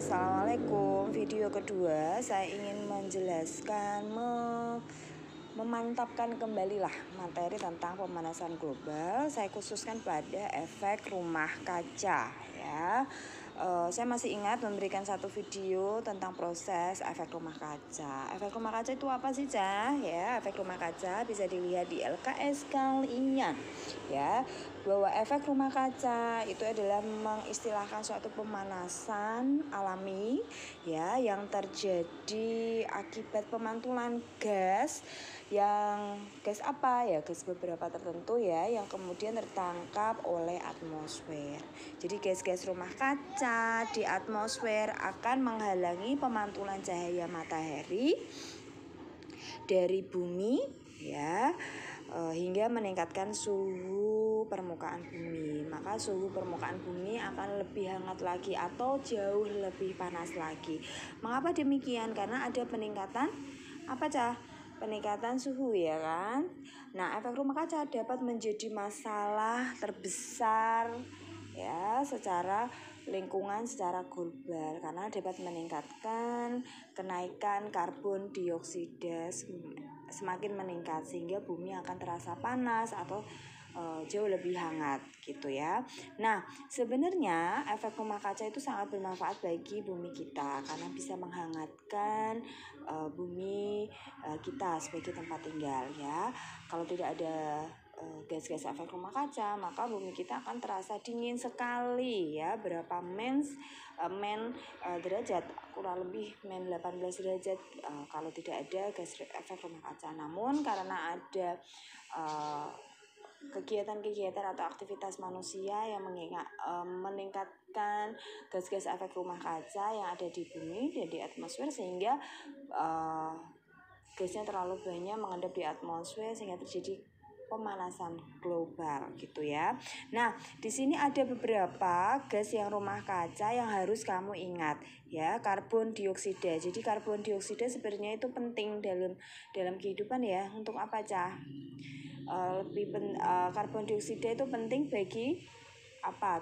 Assalamualaikum. Video kedua saya ingin menjelaskan memantapkan kembali materi tentang pemanasan global. Saya khususkan pada efek rumah kaca ya. Saya masih ingat memberikan satu video tentang proses efek rumah kaca. Efek rumah kaca itu apa sih, Cah? Ya, efek rumah kaca bisa dilihat di LKS kalian. Ya, bahwa efek rumah kaca itu adalah mengistilahkan suatu pemanasan alami ya yang terjadi akibat pemantulan gas gas beberapa tertentu ya yang kemudian tertangkap oleh atmosfer. Jadi gas-gas rumah kaca di atmosfer akan menghalangi pemantulan cahaya matahari dari bumi ya, hingga meningkatkan suhu permukaan bumi. Maka suhu permukaan bumi akan lebih hangat lagi atau jauh lebih panas lagi. Mengapa demikian? Karena ada peningkatan peningkatan suhu ya kan. Nah, efek rumah kaca dapat menjadi masalah terbesar ya secara lingkungan secara global karena dapat meningkatkan kenaikan karbon dioksida semakin meningkat sehingga bumi akan terasa panas atau jauh lebih hangat gitu ya. Nah, sebenarnya efek rumah kaca itu sangat bermanfaat bagi bumi kita karena bisa menghangatkan bumi kita sebagai tempat tinggal ya. Kalau tidak ada gas-gas efek rumah kaca, maka bumi kita akan terasa dingin sekali ya, berapa derajat, kurang lebih 18 derajat kalau tidak ada gas efek rumah kaca. Namun karena ada kegiatan-kegiatan atau aktivitas manusia yang meningkatkan gas-gas efek rumah kaca yang ada di bumi dan di atmosfer sehingga gasnya terlalu banyak mengendap di atmosfer sehingga terjadi pemanasan global gitu ya. Nah, di sini ada beberapa gas yang rumah kaca yang harus kamu ingat ya, karbon dioksida. Jadi karbon dioksida sebenarnya itu penting dalam kehidupan ya. Untuk apa, Cah? Karbon dioksida itu penting bagi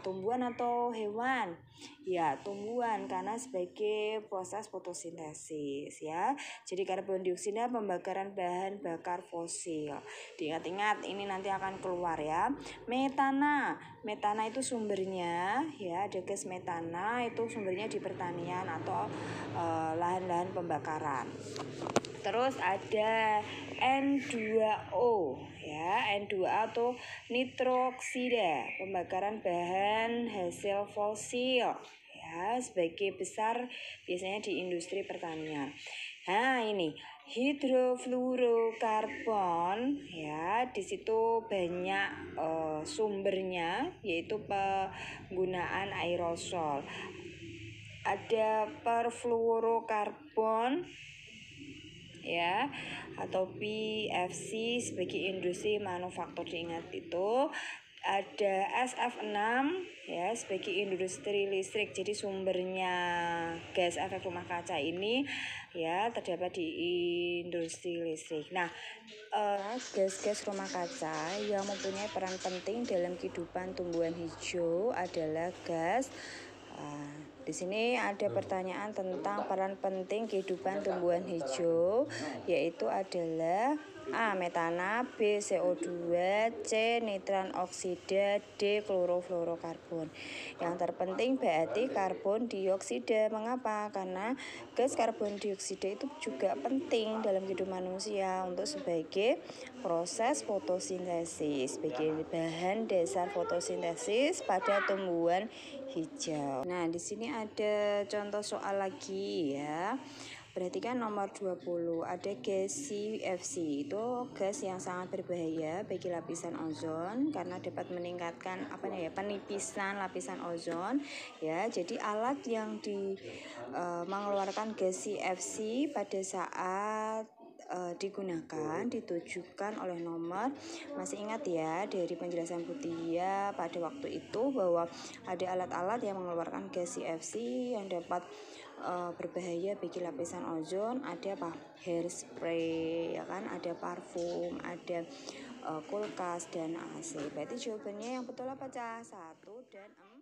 tumbuhan atau hewan? Ya, tumbuhan karena sebagai proses fotosintesis ya. Jadi karbon dioksida pembakaran bahan bakar fosil. Diingat-ingat ini nanti akan keluar ya. Metana itu sumbernya ya, ada gas metana itu sumbernya di pertanian atau lahan-lahan pembakaran. Terus ada N2O ya, N2O atau nitroksida, pembakaran bahan hasil fosil ya, sebagai besar biasanya di industri pertanian. Nah, ini hidrofluorokarbon ya, di situ banyak sumbernya yaitu penggunaan aerosol. Ada perfluorokarbon ya atau PFC sebagai industri manufaktur, diingat itu. Ada SF6 ya sebagai industri listrik. Jadi sumbernya gas efek rumah kaca ini ya terdapat di industri listrik. Nah, gas-gas rumah kaca yang mempunyai peran penting dalam kehidupan tumbuhan hijau adalah gas. Di sini ada pertanyaan tentang peran penting kehidupan tumbuhan hijau, yaitu adalah A. Metana, B. CO2, C. nitran oksida, D. klorofluorokarbon. Yang terpenting berarti karbon dioksida. Mengapa? Karena gas karbon dioksida itu juga penting dalam kehidupan manusia untuk sebagai proses fotosintesis, sebagai bahan dasar fotosintesis pada tumbuhan hijau. Nah, di sini ada contoh soal lagi ya. Perhatikan nomor 20, ada gas CFC. Itu gas yang sangat berbahaya bagi lapisan ozon karena dapat meningkatkan penipisan lapisan ozon ya. Jadi alat yang mengeluarkan gas CFC pada saat digunakan ditujukan oleh nomor, masih ingat ya dari penjelasan Butia pada waktu itu bahwa ada alat-alat yang mengeluarkan gas CFC yang dapat berbahaya bagi lapisan ozon. Ada hairspray ya kan, ada parfum, ada kulkas dan AC. Berarti jawabannya yang betul apa, Cah? 1 dan 4.